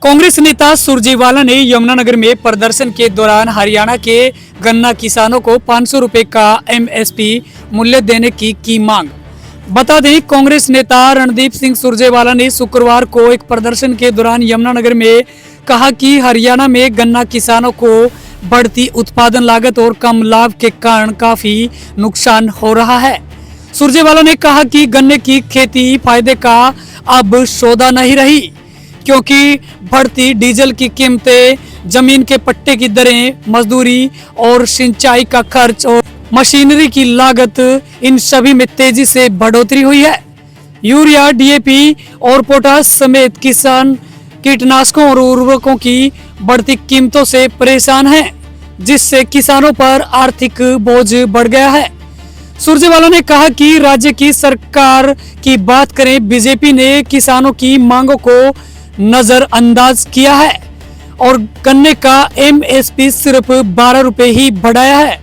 कांग्रेस नेता सुरजेवाला ने यमुनानगर में प्रदर्शन के दौरान हरियाणा के गन्ना किसानों को 500 रुपए का एमएसपी मूल्य देने की मांग। बता दें, कांग्रेस नेता रणदीप सिंह सुरजेवाला ने शुक्रवार को एक प्रदर्शन के दौरान यमुनानगर में कहा कि हरियाणा में गन्ना किसानों को बढ़ती उत्पादन लागत और कम लाभ के कारण काफी नुकसान हो रहा है। सुरजेवाला ने कहा कि गन्ने की खेती फायदे का अब सौदा नहीं रही, क्योंकि बढ़ती डीजल की कीमतें, जमीन के पट्टे की दरें, मजदूरी और सिंचाई का खर्च और मशीनरी की लागत, इन सभी में तेजी से बढ़ोतरी हुई है। यूरिया, डीएपी और पोटास समेत किसान कीटनाशकों और उर्वरकों की बढ़ती कीमतों से परेशान हैं, जिससे किसानों पर आर्थिक बोझ बढ़ गया है। सुरजेवाला ने कहा कि राज्य की सरकार की बात करें, बीजेपी ने किसानों की मांगों को नजरअंदाज किया है और गन्ने का एमएसपी सिर्फ 12 रुपए ही बढ़ाया है।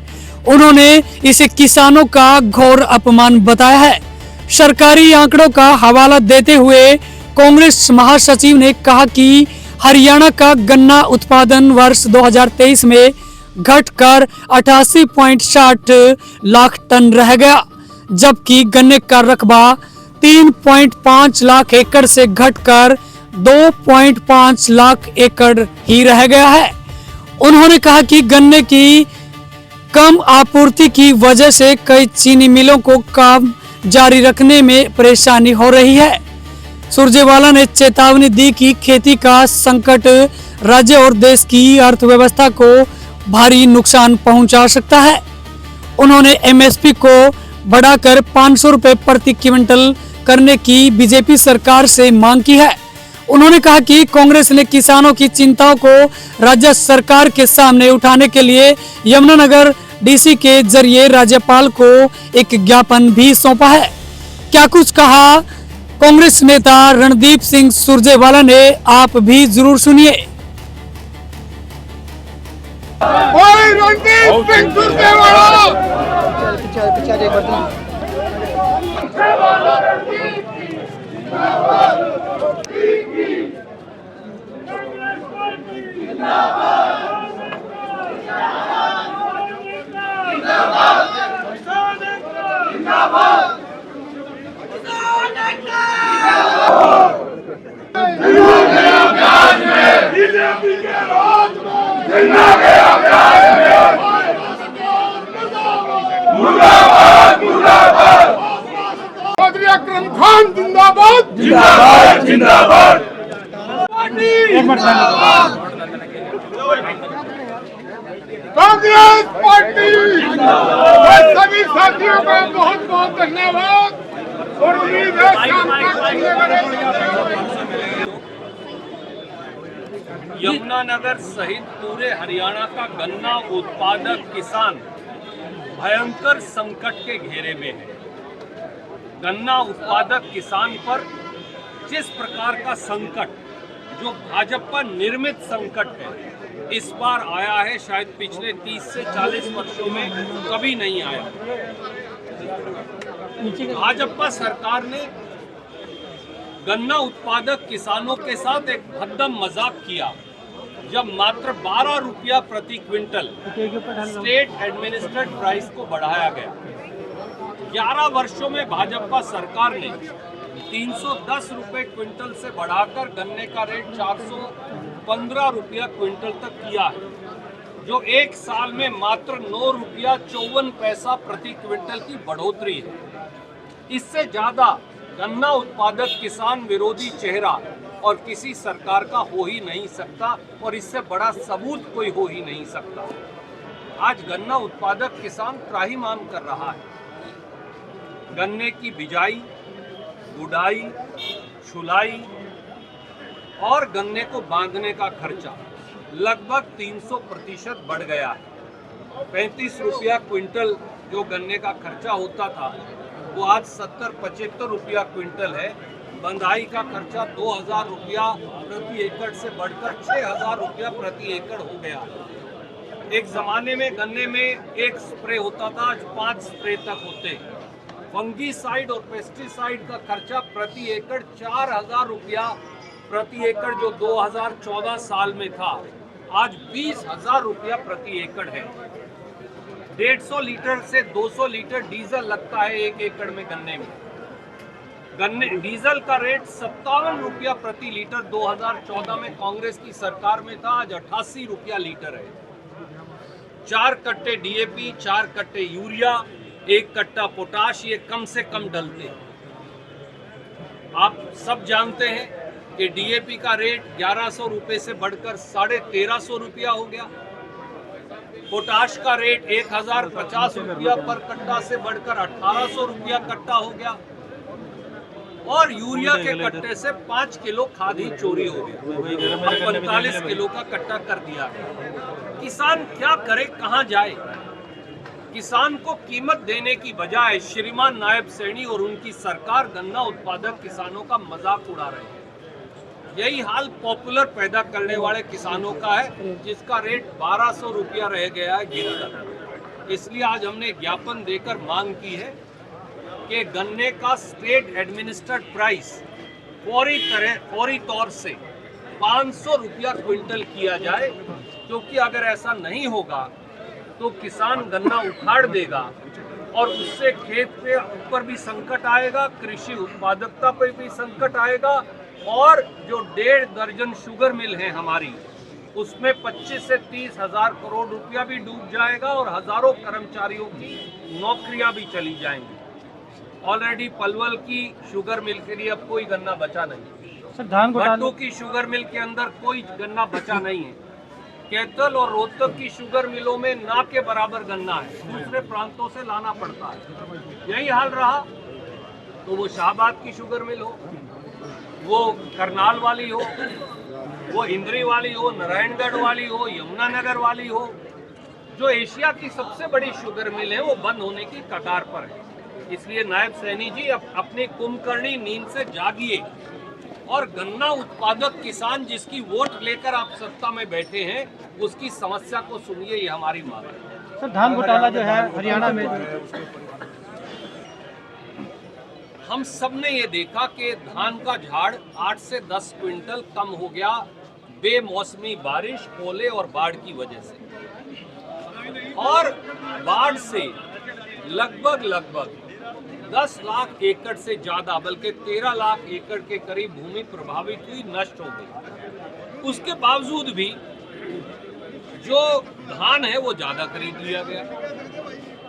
उन्होंने इसे किसानों का घोर अपमान बताया है। सरकारी आंकड़ों का हवाला देते हुए कांग्रेस महासचिव ने कहा कि हरियाणा का गन्ना उत्पादन वर्ष 2023 में घटकर 88.60 लाख टन रह गया, जबकि गन्ने का रकबा 3.5 लाख एकड़ से घटकर 2.5 लाख एकड़ ही रह गया है। उन्होंने कहा कि गन्ने की कम आपूर्ति की वजह से कई चीनी मिलों को काम जारी रखने में परेशानी हो रही है। सुरजेवाला ने चेतावनी दी कि खेती का संकट राज्य और देश की अर्थव्यवस्था को भारी नुकसान पहुंचा सकता है। उन्होंने एमएसपी को बढ़ाकर 500 रुपए प्रति क्विंटल करने की बीजेपी सरकार से मांग की है। उन्होंने कहा कि कांग्रेस ने किसानों की चिंताओं को राज्य सरकार के सामने उठाने के लिए यमुनानगर डीसी के जरिए राज्यपाल को एक ज्ञापन भी सौंपा है। क्या कुछ कहा कांग्रेस नेता रणदीप सिंह सुरजेवाला ने, आप भी जरूर सुनिए। रणदीप सिंह सुरजेवाला अकरम खान जिंदाबाद जिंदाबाद जिंदाबाद। कांग्रेस पार्टी सभी साथियों का बहुत बहुत धन्यवाद और उम्मीद है शाम यमुनानगर सहित पूरे हरियाणा का गन्ना उत्पादक किसान भयंकर संकट के घेरे में है। गन्ना उत्पादक किसान पर जिस प्रकार का संकट, जो भाजपा निर्मित संकट है, इस बार आया है, शायद पिछले 30 से 40 वर्षों में कभी नहीं आया। भाजपा सरकार ने गन्ना उत्पादक किसानों के साथ एक भद्दम मजाक किया, जब मात्र 12 रुपया प्रति क्विंटल स्टेट एडमिनिस्ट्रेड प्राइस को बढ़ाया गया। 11 वर्षों में भाजपा सरकार ने 310 रुपए क्विंटल से बढ़ाकर गन्ने का रेट 415 रुपया क्विंटल तक किया है, जो एक साल में मात्र 9 रुपया 54 पैसा प्रति क्विंटल की बढ़ोतरी है। इससे ज्यादा गन्ना उत्पादक किसान विरोधी चेहरा और किसी सरकार का हो ही नहीं सकता, और इससे बड़ा सबूत कोई हो ही नहीं सकता। आज गन्ना उत्पादक किसान त्राहिमाम कर रहा है। गन्ने की बिजाई, गुड़ाई, छुलाई और गन्ने को बांधने का खर्चा लगभग 300% बढ़ गया है। 35 रुपया क्विंटल जो गन्ने का खर्चा होता था, वो आज 70-75 रुपया क्विंटल है। बंधाई का खर्चा 2000 रुपया प्रति एकड़ से बढ़कर 6000 रुपया प्रति एकड़ हो गया। एक जमाने में गन्ने में एक स्प्रे होता था, आज 5 स्प्रे तक होते हैं। फंगीसाइड और पेस्टिसाइड का खर्चा प्रति एकड़ 4000 रुपया प्रति एकड़ जो 2014 साल में था, आज 20,000 रुपया प्रति एकड़ है। 150 लीटर से 200 लीटर डीजल लगता है 1 एकड़ में गन्ने में। डीजल का रेट 57 रुपया प्रति लीटर 2014 में कांग्रेस की सरकार में था, आज 88 रुपया लीटर है। 4 कट्टे डीएपी, 4 कट्टे यूरिया, 1 कट्टा पोटाश, ये कम से कम डलते हैं। आप सब जानते हैं कि डीएपी का रेट 1100 रुपये से बढ़कर 1350 रुपया हो गया। पोटाश का रेट 1050 रुपया पर कट्टा से बढ़कर 1800 रुपया कट्टा हो गया। और यूरिया के कट्टे से 5 किलो खाद ही चोरी हो गया, अब 45 किलो का कट्टा कर दिया गया। किसान क्या करे, कहां जाए? किसान को कीमत देने की बजाय श्रीमान नायब सैनी और उनकी सरकार गन्ना उत्पादक किसानों का मजाक उड़ा रहे हैं। यही हाल पॉपुलर पैदा करने वाले किसानों का है, जिसका रेट 1200 रुपया रह गया है गिरकर। इसलिए आज हमने ज्ञापन देकर मांग की है कि गन्ने का स्टेट एडमिनिस्ट्रेड प्राइस फौरी तौर से 500 रुपया क्विंटल किया जाए, क्योंकि अगर ऐसा नहीं होगा तो किसान गन्ना उखाड़ देगा और उससे खेत पे ऊपर भी संकट आएगा, कृषि उत्पादकता पर भी संकट आएगा, और जो 1.5 दर्जन शुगर मिल है हमारी, उसमें 25 से 30 हजार करोड़ रुपया भी डूब जाएगा और हजारों कर्मचारियों की नौकरियां भी चली जाएंगी। ऑलरेडी पलवल की शुगर मिल के लिए अब कोई गन्ना बचा नहीं। सर, धान भट्टू की शुगर मिल के अंदर कोई गन्ना बचा नहीं है। कैथल और रोहतक की शुगर मिलों में ना के बराबर गन्ना है, दूसरे प्रांतों से लाना पड़ता है। यही हाल रहा तो वो शाहबाद की शुगर मिल हो, वो करनाल वाली हो, वो इंद्री वाली हो, नारायणगढ़ वाली हो, यमुनानगर वाली हो, जो एशिया की सबसे बड़ी शुगर मिल है, वो बंद होने की कगार पर है। इसलिए नायब सैनी जी अपनी कुंभकर्णी नींद से जागिए और गन्ना उत्पादक किसान जिसकी वोट लेकर आप सत्ता में बैठे हैं, उसकी समस्या को सुनिए, ये हमारी मांग है। सर, धान घोटाला जो है हरियाणा में, हम सब ने ये देखा कि धान का झाड़ 8 से 10 क्विंटल कम हो गया बेमौसमी बारिश, ओले और बाढ़ की वजह से। और बाढ़ से लगभग 10 लाख एकड़ से ज्यादा, बल्कि 13 लाख एकड़ के करीब भूमि प्रभावित हुई, नष्ट हो गई। उसके बावजूद भी जो धान है वो ज्यादा खरीद लिया गया।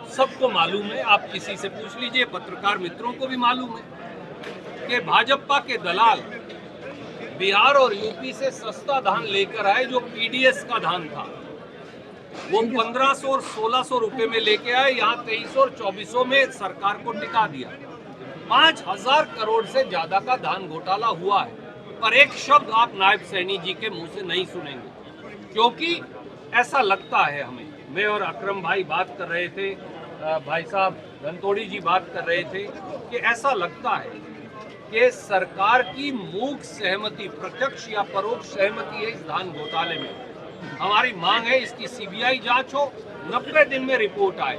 सबको मालूम है, आप किसी से पूछ लीजिए, पत्रकार मित्रों को भी मालूम है कि भाजपा के दलाल बिहार और यूपी से सस्ता धान लेकर आए, जो पीडीएस का धान था। वो 1500 और 1600 रुपए में लेके आए, यहाँ 2300 और 2400 में सरकार को टिका दिया। 5000 करोड़ से ज्यादा का धान घोटाला हुआ है, पर एक शब्द आप नायब सैनी जी के मुंह से नहीं सुनेंगे, क्योंकि ऐसा लगता है हमें, मैं और अकरम भाई बात कर रहे थे, भाई साहब धनतोड़ी जी बात कर रहे थे, कि ऐसा लगता है कि सरकार की मूक सहमति, प्रत्यक्ष या परोक्ष सहमति है इस धान घोटाले में। हमारी मांग है इसकी सीबीआई जांच हो, 90 दिन में रिपोर्ट आए,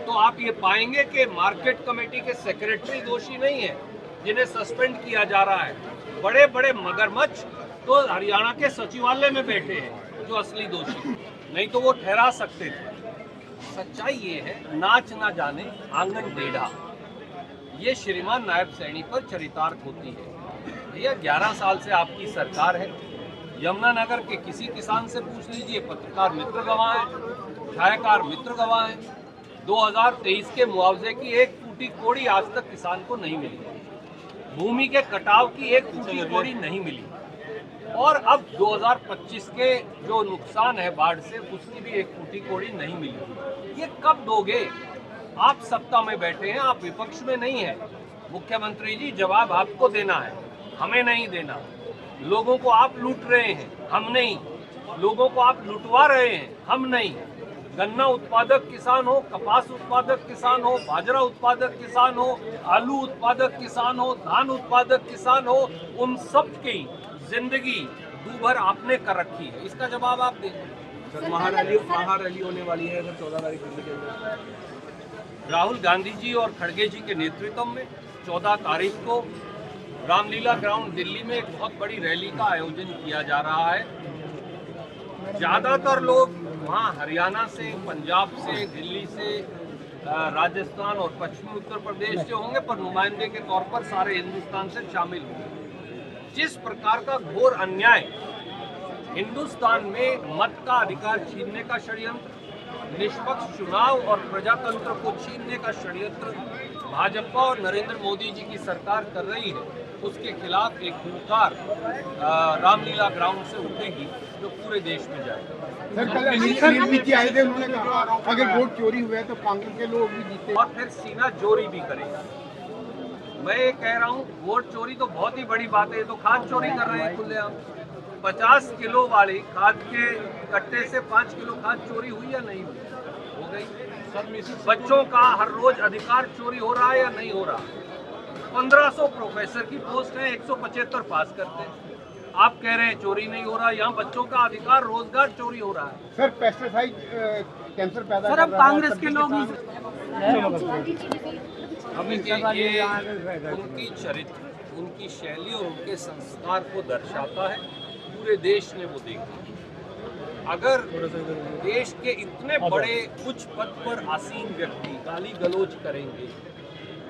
तो आप ये पाएंगे कि मार्केट कमेटी के सेक्रेटरी दोषी नहीं है जिन्हें सस्पेंड किया जा रहा है। बड़े बड़े मगरमच्छ तो हरियाणा के सचिवालय में बैठे हैं जो असली दोषी, नहीं तो वो ठहरा सकते थे। सच्चाई ये है, नाच ना जाने आंगन टेढ़ा, ये श्रीमान नायब सैनी पर चरितार्थ होती है। भैया 11 साल से आपकी सरकार है, यमुनानगर के किसी किसान से पूछ लीजिए, पत्रकार मित्र गवाह हैं, छायाकार मित्र गवाह हैं। 2023 के मुआवजे की एक फूटी कोड़ी आज तक किसान को नहीं मिली, भूमि के कटाव की एक फूटी कोड़ी नहीं मिली, और अब 2025 के जो नुकसान है बाढ़ से, उसकी भी एक फूटी कोड़ी नहीं मिली। ये कब दोगे? आप सत्ता में बैठे हैं, आप विपक्ष में नहीं है। मुख्यमंत्री जी, जवाब आपको देना है, हमें नहीं देना। लोगों को आप लूट रहे हैं, हम नहीं। लोगों को आप लुटवा रहे हैं, हम नहीं। गन्ना उत्पादक किसान हो, कपास उत्पादक किसान हो, बाजरा उत्पादक किसान हो, आलू उत्पादक किसान हो, धान उत्पादक किसान हो, उन सब की जिंदगी दूभर आपने कर रखी है। इसका जवाब आप दें। सर, महारैली होने वाली है सर 14 तारीख के अंदर। राहुल गांधी जी और खड़गे जी के नेतृत्व में 14 तारीख को रामलीला ग्राउंड दिल्ली में एक बहुत बड़ी रैली का आयोजन किया जा रहा है। ज़्यादातर लोग वहाँ हरियाणा से, पंजाब से, दिल्ली से, राजस्थान और पश्चिमी उत्तर प्रदेश से होंगे, पर नुमाइंदे के तौर पर सारे हिंदुस्तान से शामिल होंगे। जिस प्रकार का घोर अन्याय हिंदुस्तान में मत का अधिकार छीनने का षड्यंत्र, निष्पक्ष चुनाव और प्रजातंत्र को छीनने का षड्यंत्र भाजपा और नरेंद्र मोदी जी की सरकार कर रही है, उसके खिलाफ एक हुंकार रामलीला ग्राउंड से उठेगी जो पूरे देश में जाएगा। सर कल अनिल जी आए थे, उन्होंने कहा अगर वोट चोरी हुआ है तो कांग्रेस के लोग भी जीते और फिर सीना चोरी भी करेगा। मैं ये कह रहा हूँ, वोट चोरी तो बहुत ही बड़ी बात है, ये तो खाद चोरी कर रहे हैं खुलेआम। 50 किलो वाली खाद के कट्टे से 5 किलो खाद चोरी हुई या नहीं हुई? हो गई। बच्चों का हर रोज अधिकार चोरी हो रहा है या नहीं हो रहा? 1500 प्रोफेसर की पोस्ट है, 175 पास करते हैं। आप कह रहे हैं चोरी नहीं हो रहा, यहाँ बच्चों का अधिकार, रोजगार चोरी हो रहा है। सर पेस्टिसाइड कैंसर पैदा सर अब कांग्रेस के लोग ये उनकी चरित्र, उनकी शैली और उनके संस्कार को दर्शाता है। पूरे देश ने वो देखा। अगर देश के इतने बड़े उच्च पद पर आसीन व्यक्ति गाली गलौज करेंगे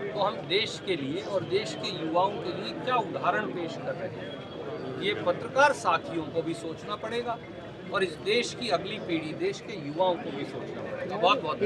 तो हम देश के लिए और देश के युवाओं के लिए क्या उदाहरण पेश कर रहे हैं? ये पत्रकार साथियों को भी सोचना पड़ेगा और इस देश की अगली पीढ़ी, देश के युवाओं को भी सोचना पड़ेगा। बहुत बहुत